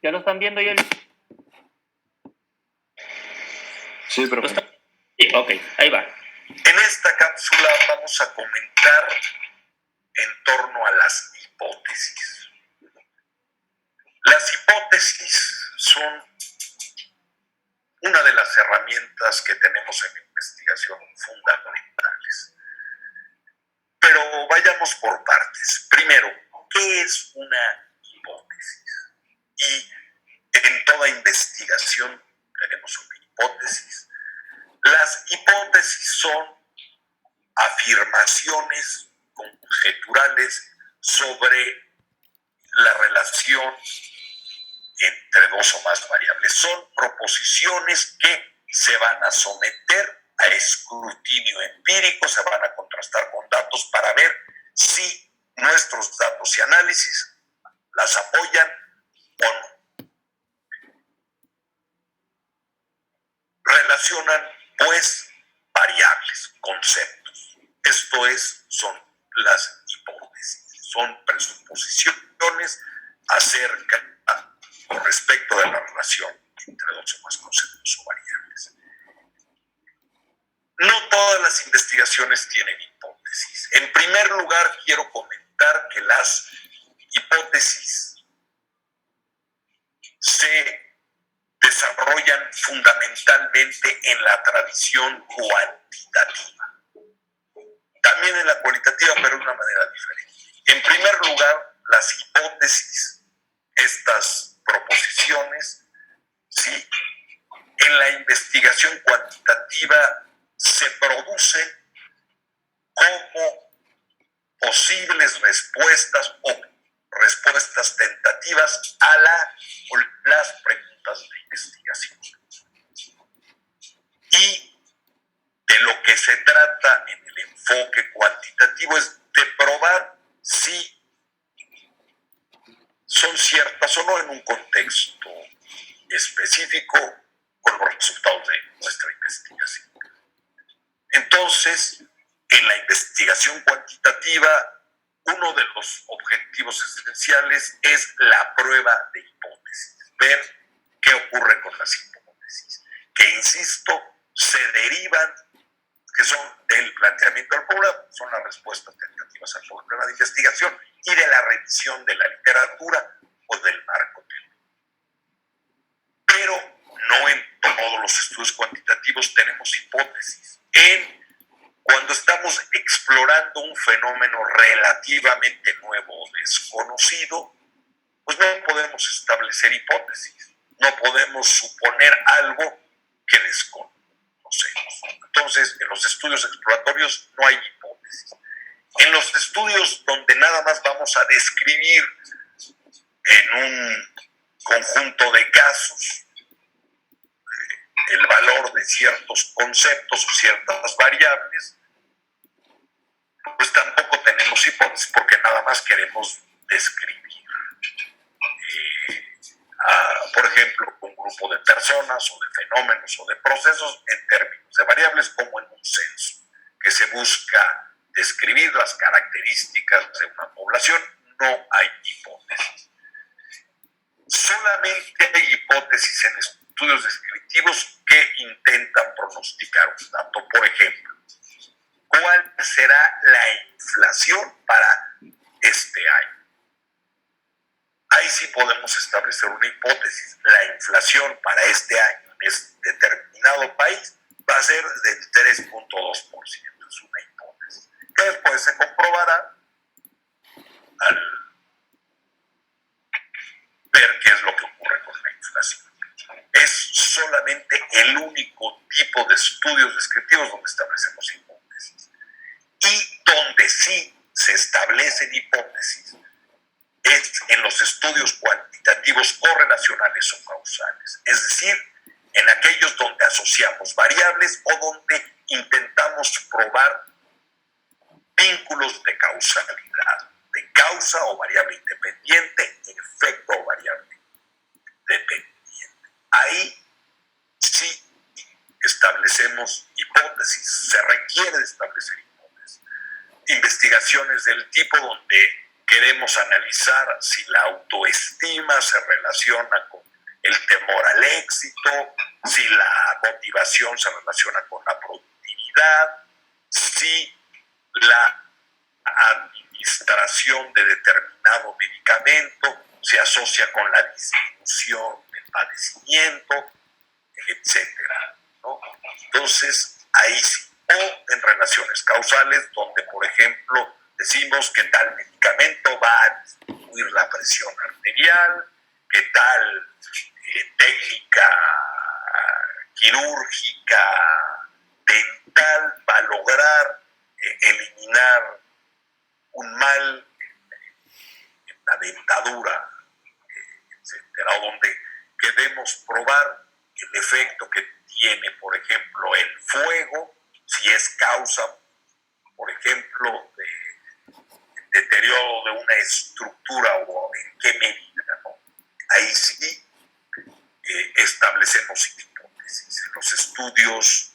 ¿Ya lo están viendo, Yoli? Sí, profe. Sí, ok, ahí va. En esta cápsula vamos a comentar en torno a las hipótesis. Las hipótesis son una de las herramientas que tenemos en la investigación fundamentales. Pero vayamos por partes. Primero, ¿qué es una hipótesis? Y en toda investigación tenemos una hipótesis. Las hipótesis son afirmaciones conjeturales sobre la relación entre dos o más variables. Son proposiciones que se van a someter a escrutinio empírico, se van a contrastar con datos para ver si nuestros datos y análisis las apoyan o no. Relacionan, pues, variables, conceptos. Esto son las hipótesis, son presuposiciones acerca o respecto de la relación entre dos o más conceptos o variables. No todas las investigaciones tienen hipótesis. En primer lugar, quiero comentar que las hipótesis se desarrollan fundamentalmente en la tradición cuantitativa. También en la cualitativa, pero de una manera diferente. En primer lugar, las hipótesis, estas proposiciones, ¿sí?, en la investigación cuantitativa se producen como posibles respuestas o respuestas tentativas a las preguntas de investigación. Y de lo que se trata en el enfoque cuantitativo es de probar si son ciertas o no en un contexto específico con los resultados de nuestra investigación. Entonces, en la investigación cuantitativa, uno de los objetivos esenciales es la prueba de hipótesis, ver qué ocurre con las hipótesis, que, insisto, se derivan, que son del planteamiento del problema, son las respuestas tentativas al problema de investigación y de la revisión de la literatura o del marco teórico. Pero no en todos los estudios cuantitativos tenemos hipótesis. Cuando estamos explorando un fenómeno relativamente nuevo o desconocido, pues no podemos establecer hipótesis, no podemos suponer algo que desconocemos. Entonces, en los estudios exploratorios no hay hipótesis. En los estudios donde nada más vamos a describir en un conjunto de casos el valor de ciertos conceptos o ciertas variables, pues tampoco tenemos hipótesis porque nada más queremos describir, por ejemplo, un grupo de personas o de fenómenos o de procesos en términos de variables, como en un censo, que se busca describir las características de una población. No hay hipótesis. Solamente hay hipótesis en estudios descriptivos que intentan pronosticar un dato. Por ejemplo, ¿cuál será la inflación para este año? Ahí sí podemos establecer una hipótesis. La inflación para este año en este determinado país va a ser del 3.2%. Es una hipótesis. Que después se comprobará al ver qué es lo que ocurre con la inflación. Es solamente el único tipo de estudios descriptivos donde establecemos hipótesis. Y donde sí se establecen hipótesis es en los estudios cuantitativos correlacionales o causales, es decir, en aquellos donde asociamos variables o donde intentamos probar vínculos de causalidad, de causa o variable independiente, efecto o variable dependiente. Ahí sí establecemos hipótesis, se requiere de establecer hipótesis. Investigaciones del tipo donde queremos analizar si la autoestima se relaciona con el temor al éxito, si la motivación se relaciona con la productividad, si la administración de determinado medicamento se asocia con la disminución del padecimiento, etcétera, ¿no? Entonces, ahí sí. O en relaciones causales, donde, por ejemplo, decimos que tal medicamento va a disminuir la presión arterial, que tal técnica quirúrgica dental va a lograr eliminar un mal en la dentadura, etcétera, o donde queremos probar el efecto que tiene, por ejemplo, el fuego, si es causa, por ejemplo, de deterioro de una estructura o en qué medida, ¿no? Ahí sí establecemos hipótesis. En los estudios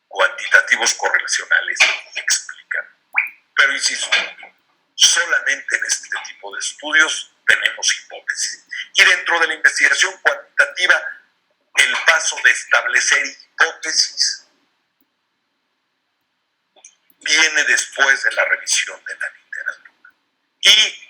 cuantitativos correlacionales explican. Pero insisto, solamente en este tipo de estudios tenemos hipótesis. Y dentro de la investigación cuantitativa, el paso de establecer hipótesis viene después de la revisión de la literatura. Y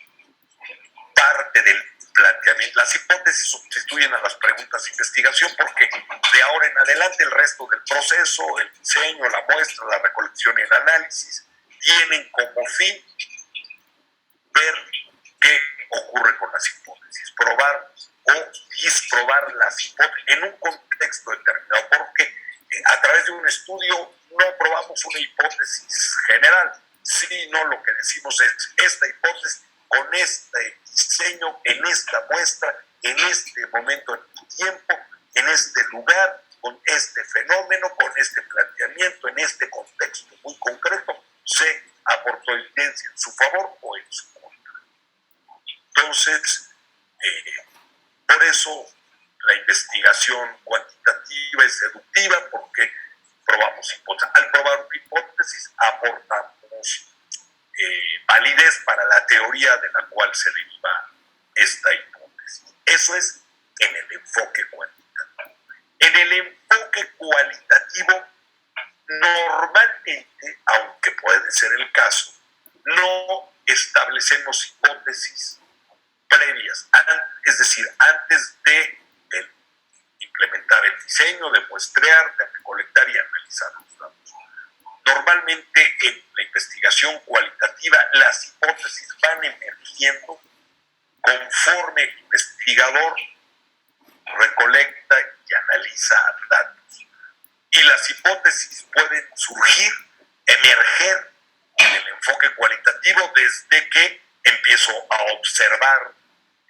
parte del planteamiento, las hipótesis sustituyen a las preguntas de investigación porque de ahora en adelante el resto del proceso, el diseño, la muestra, la recolección y el análisis, tienen como fin ver qué ocurre con las hipótesis, probar o disprobar las hipótesis en un contexto determinado, porque a través de un estudio no probamos una hipótesis general, sino lo que decimos es esta hipótesis con este diseño, en esta muestra, en este momento en el tiempo, en este lugar, con este fenómeno, con este planteamiento, en este contexto muy concreto, se aportó evidencia en su favor o en su contra. Entonces, por eso la investigación cuantitativa es deductiva, porque probamos hipótesis. Al probar una hipótesis aportamos validez para la teoría de la cual se deriva esta hipótesis. Eso es en el enfoque cuantitativo. En el enfoque cualitativo, normalmente, aunque puede ser el caso, no establecemos hipótesis previas, es decir, antes de implementar el diseño, de muestrear, de recolectar y analizar los datos. Normalmente en la investigación cualitativa las hipótesis van emergiendo conforme el investigador recolecta y analiza datos. Y las hipótesis pueden surgir, emerger en el enfoque cualitativo desde que empiezo a observar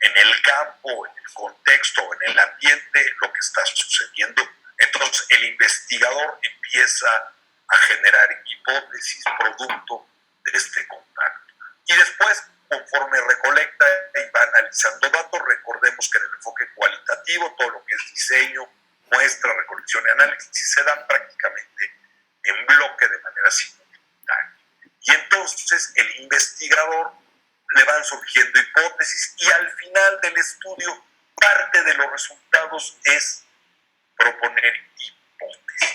en el campo, en el contexto, en el ambiente lo que está sucediendo. Entonces el investigador empieza a generar hipótesis producto de este contacto. Y después, conforme recolecta y va analizando datos, recordemos que en el enfoque cualitativo todo lo que es diseño, muestra, recolección y análisis se dan prácticamente en bloque de manera simultánea. Y entonces el investigador le van surgiendo hipótesis y al final del estudio parte de los resultados es proponer hipótesis.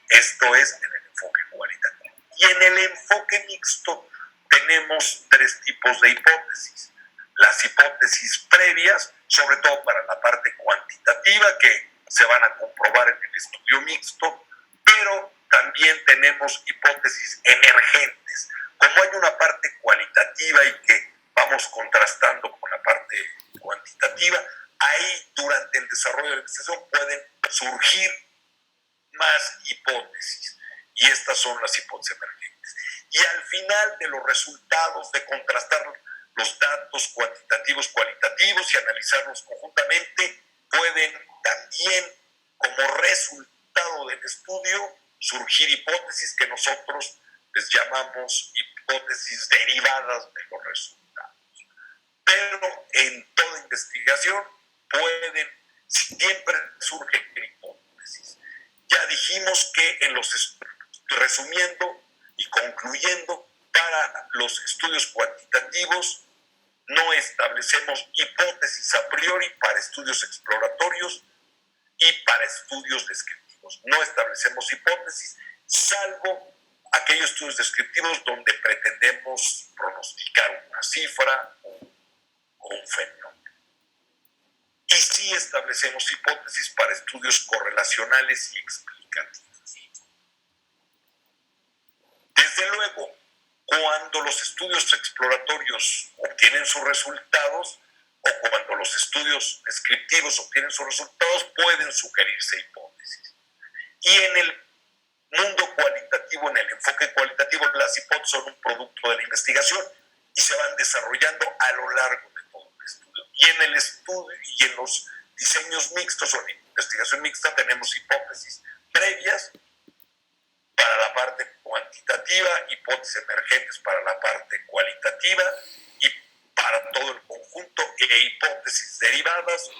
Esto es en el enfoque cualitativo. Y en el enfoque mixto tenemos tres tipos de hipótesis. Las hipótesis previas, sobre todo para la parte cuantitativa, que se van a comprobar en el estudio mixto, pero también tenemos hipótesis emergentes. Como hay una parte cualitativa y que vamos contrastando con la parte cuantitativa, ahí durante el desarrollo de la investigación pueden surgir más hipótesis. Y estas son las hipótesis emergentes. Y al final de los resultados de contrastar los datos cuantitativos, cualitativos y analizarlos conjuntamente, pueden también, como resultado del estudio, surgir hipótesis que nosotros les llamamos hipótesis derivadas de los resultados. Pero en toda investigación siempre surgen hipótesis. Ya dijimos que resumiendo y concluyendo, Para los estudios cuantitativos no establecemos hipótesis a priori para estudios exploratorios y para estudios descriptivos. No establecemos hipótesis, salvo aquellos estudios descriptivos donde pretendemos pronosticar una cifra o un fenómeno. Y sí establecemos hipótesis para estudios correlacionales y explicativos. Desde luego, cuando los estudios exploratorios obtienen sus resultados o cuando los estudios descriptivos obtienen sus resultados, pueden sugerirse hipótesis. Y en el mundo cualitativo, en el enfoque cualitativo, las hipótesis son un producto de la investigación y se van desarrollando a lo largo de todo el estudio. Y en el estudio y en los diseños mixtos o en investigación mixta tenemos hipótesis previas para la parte cuantitativa, hipótesis emergentes para la parte cualitativa y para todo el conjunto e hipótesis derivadas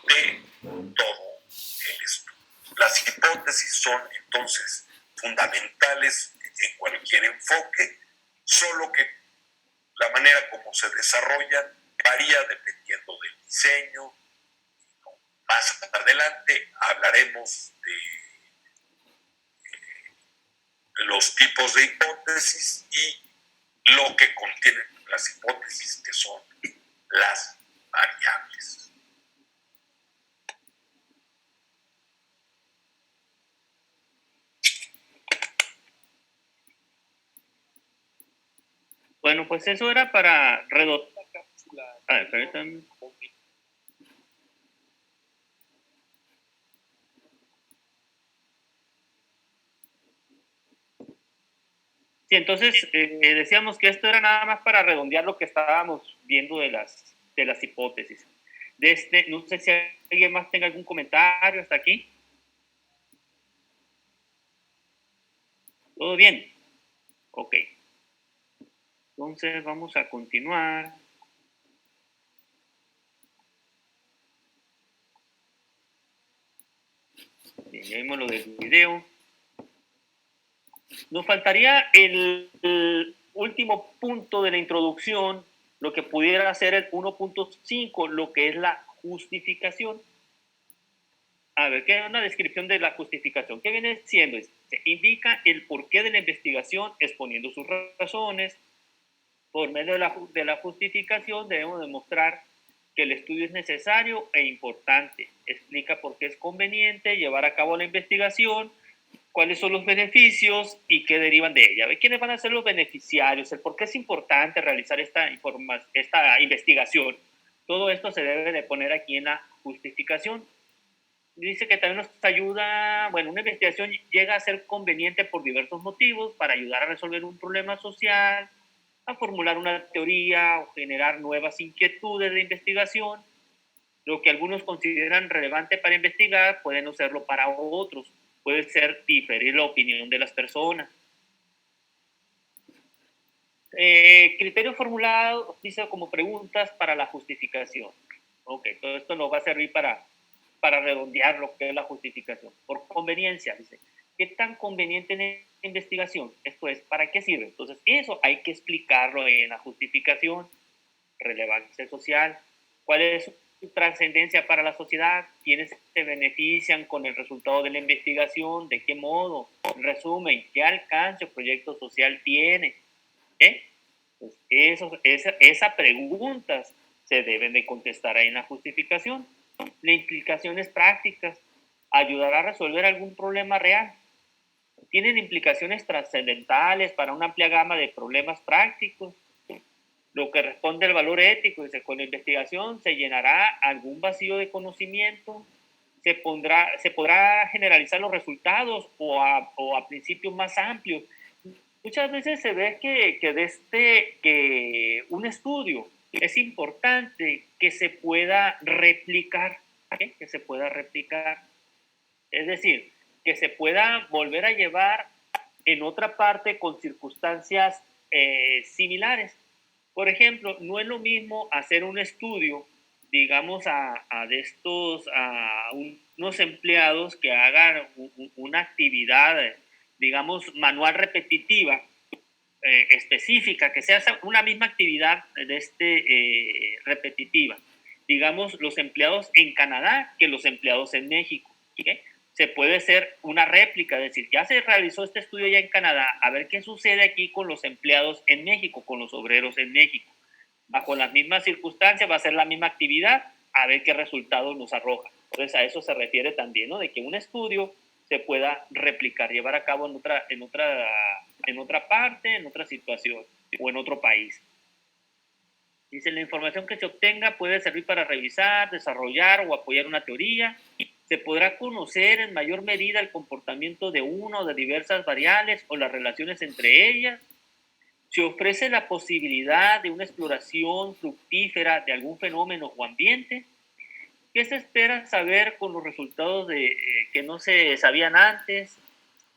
de todo el estudio. Las hipótesis son entonces fundamentales en cualquier enfoque, solo que la manera como se desarrollan varía dependiendo del diseño. Más adelante hablaremos de los tipos de hipótesis y lo que contienen las hipótesis, que son las variables. Bueno, pues eso era para redondear. A ver, permítanme. Sí, entonces decíamos que esto era nada más para redondear lo que estábamos viendo de las hipótesis. No sé si alguien más tenga algún comentario hasta aquí. ¿Todo bien? Ok. Entonces vamos a continuar. Bien, ya vimos lo del video. Nos faltaría el último punto de la introducción, lo que pudiera ser el 1.5, lo que es la justificación. A ver, ¿qué es una descripción de la justificación? ¿Qué viene siendo? Se indica el porqué de la investigación exponiendo sus razones. Por medio de la justificación debemos demostrar que el estudio es necesario e importante. Explica por qué es conveniente llevar a cabo la investigación, cuáles son los beneficios y qué derivan de ella. ¿Quiénes van a ser los beneficiarios? El por qué es importante realizar esta investigación. Todo esto se debe de poner aquí en la justificación. Dice que también nos ayuda, bueno, una investigación llega a ser conveniente por diversos motivos, para ayudar a resolver un problema social, a formular una teoría o generar nuevas inquietudes de investigación. Lo que algunos consideran relevante para investigar puede no serlo para otros. Puede ser diferir la opinión de las personas. Criterio formulado, dice, como preguntas para la justificación. Ok, todo esto nos va a servir para redondear lo que es la justificación. Por conveniencia, dice, ¿qué tan conveniente es la investigación? Esto es, ¿para qué sirve? Entonces, eso hay que explicarlo en la justificación. Relevancia social, ¿cuál es su trascendencia para la sociedad? ¿Quiénes se benefician con el resultado de la investigación? ¿De qué modo? En resumen, ¿qué alcance o proyecto social tiene? Pues esas preguntas se deben de contestar ahí en la justificación. Las implicaciones prácticas, ayudar a resolver algún problema real. Tienen implicaciones trascendentales para una amplia gama de problemas prácticos. Lo que responde al valor ético, dice, con la investigación se llenará algún vacío de conocimiento, se podrá generalizar los resultados o a principios más amplios. Muchas veces se ve que un estudio es importante que se pueda replicar, que se pueda replicar. Es decir, que se pueda volver a llevar en otra parte con circunstancias similares. Por ejemplo, no es lo mismo hacer un estudio, digamos, a unos empleados que hagan una actividad, digamos, manual repetitiva, específica, que sea una misma actividad repetitiva. Digamos, los empleados en Canadá que los empleados en México. ¿Okay? Se puede hacer una réplica, es decir, ya se realizó este estudio ya en Canadá, a ver qué sucede aquí con los empleados en México, con los obreros en México. Bajo las mismas circunstancias va a ser la misma actividad, a ver qué resultados nos arroja. Entonces a eso se refiere también, ¿no? De que un estudio se pueda replicar, llevar a cabo en otra parte, en otra situación o en otro país. Dice, la información que se obtenga puede servir para revisar, desarrollar o apoyar una teoría. Se podrá conocer en mayor medida el comportamiento de una o de diversas variables o las relaciones entre ellas. Se ofrece la posibilidad de una exploración fructífera de algún fenómeno o ambiente. ¿Qué se espera saber con los resultados que no se sabían antes?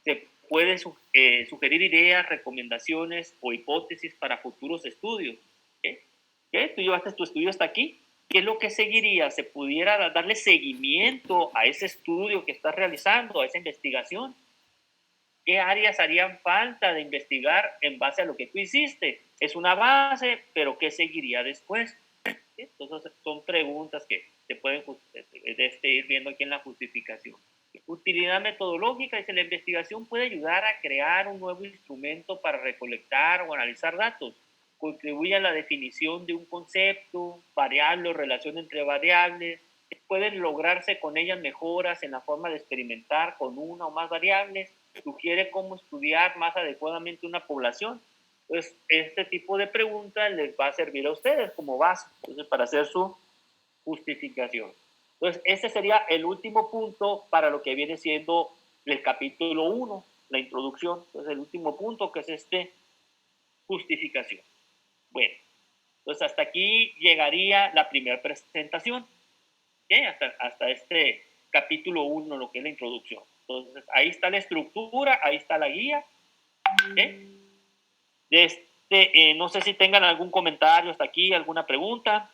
Se puede sugerir ideas, recomendaciones o hipótesis para futuros estudios. ¿Qué? ¿Tú llevaste tu estudio hasta aquí? ¿Qué es lo que seguiría? ¿Se pudiera darle seguimiento a ese estudio que estás realizando, a esa investigación? ¿Qué áreas harían falta de investigar en base a lo que tú hiciste? Es una base, pero ¿qué seguiría después? Entonces son preguntas que se pueden ir viendo aquí en la justificación. Utilidad metodológica, dice, la investigación puede ayudar a crear un nuevo instrumento para recolectar o analizar datos. Contribuye a la definición de un concepto, variable o relación entre variables. Pueden lograrse con ellas mejoras en la forma de experimentar con una o más variables. Sugiere cómo estudiar más adecuadamente una población. Entonces, este tipo de preguntas les va a servir a ustedes como base, entonces, para hacer su justificación. Entonces, este sería el último punto para lo que viene siendo el capítulo 1, la introducción. Entonces, el último punto que es justificación. Bueno, entonces hasta aquí llegaría la primera presentación. ¿Okay? Hasta este capítulo 1, lo que es la introducción. Entonces, ahí está la estructura, ahí está la guía. ¿Okay? No sé si tengan algún comentario hasta aquí, alguna pregunta.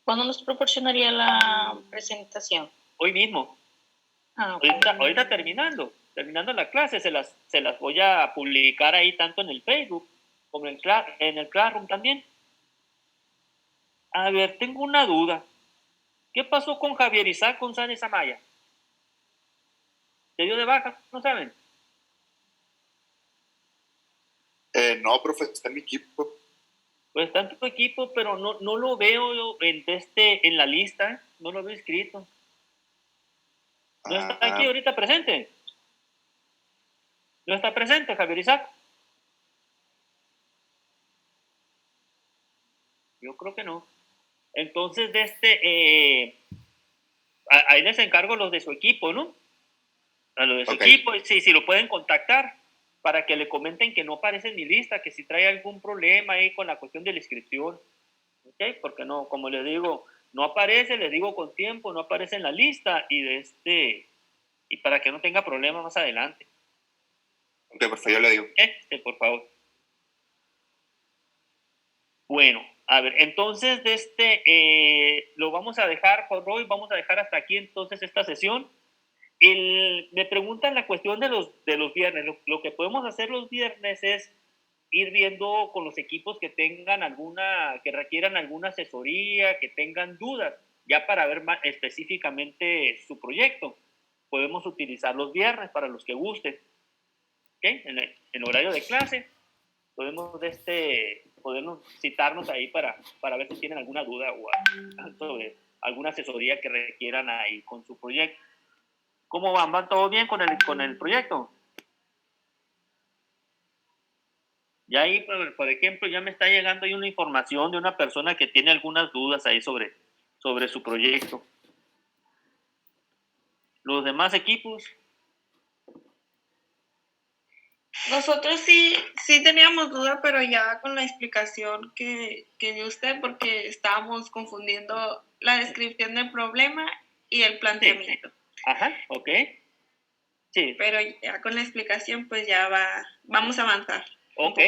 ¿Cuándo nos proporcionaría la presentación? Hoy mismo. Okay. Ahorita terminando la clase, se las voy a publicar ahí tanto en el Facebook como en el Classroom también. A ver, tengo una duda. ¿Qué pasó con Javier Isaac González Amaya? ¿Se dio de baja? ¿No saben? No, profe, está en mi equipo. Pues está en tu equipo, pero no lo veo en la lista, no lo veo inscrito. ¿No está aquí ahorita presente? ¿No está presente, Javier Isaac? Yo creo que no. Entonces, ahí les encargo los de su equipo, ¿no? A los de su equipo, si lo pueden contactar para que le comenten que no aparece en mi lista, que si trae algún problema ahí con la cuestión de la inscripción. ¿Ok? Porque no, como les digo, no aparece, les digo con tiempo, no aparece en la lista y para que no tenga problemas más adelante. Ok, por favor, yo le digo. Por favor. Bueno, a ver, entonces lo vamos a dejar por hoy, vamos a dejar hasta aquí entonces esta sesión. Me preguntan la cuestión de los viernes. Lo que podemos hacer los viernes es ir viendo con los equipos que requieran alguna asesoría, que tengan dudas, ya para ver más específicamente su proyecto. Podemos utilizar los viernes para los que gusten. ¿Okay? En horario de clase podemos citarnos ahí para ver si tienen alguna duda o sobre alguna asesoría que requieran ahí con su proyecto. ¿Cómo van? ¿Van todo bien con el proyecto? Ya ahí, por ejemplo, ya me está llegando ahí una información de una persona que tiene algunas dudas ahí sobre su proyecto. ¿Los demás equipos? Nosotros sí teníamos duda, pero ya con la explicación que dio usted, porque estábamos confundiendo la descripción del problema y el planteamiento. Sí. Ajá, ok. Sí. Pero ya con la explicación, pues ya vamos a avanzar. Ok.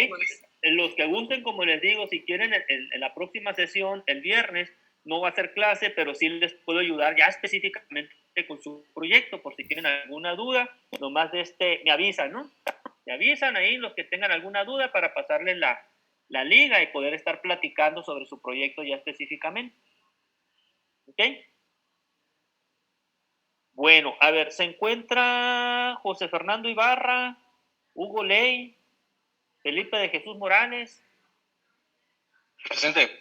Los que gusten, como les digo, si quieren en la próxima sesión, el viernes, no va a ser clase, pero sí les puedo ayudar ya específicamente con su proyecto, por si tienen alguna duda, nomás me avisan, ¿no? Me avisan ahí los que tengan alguna duda para pasarles la liga y poder estar platicando sobre su proyecto ya específicamente. ¿Ok? Bueno, a ver, se encuentra José Fernando Ibarra, Hugo Ley, Felipe de Jesús Morales. Presente.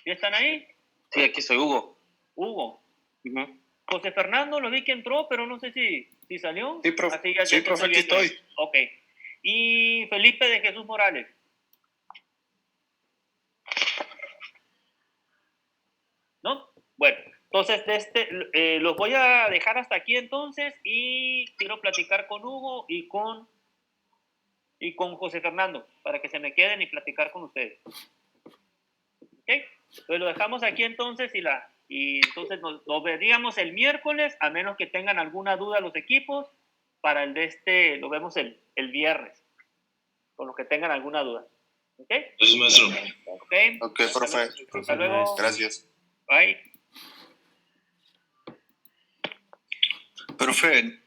¿Sí están ahí? Sí, aquí estoy, Hugo. Hugo. Ujú. José Fernando lo vi que entró, pero no sé si salió. Sí, profe. Así ya Sí, está profe, aquí viendo. estoy. Ok. Y Felipe de Jesús Morales. ¿No? Bueno, entonces los voy a dejar hasta aquí entonces y quiero platicar con Hugo y con José Fernando para que se me queden y platicar con ustedes. ¿Ok? Pues lo dejamos aquí entonces y entonces nos veríamos el miércoles, a menos que tengan alguna duda los equipos. Para el de lo vemos el viernes, con los que tengan alguna duda. ¿Ok? Eso, maestro. Ok. Ok, profe. Hasta luego. Gracias. Bye. Profe,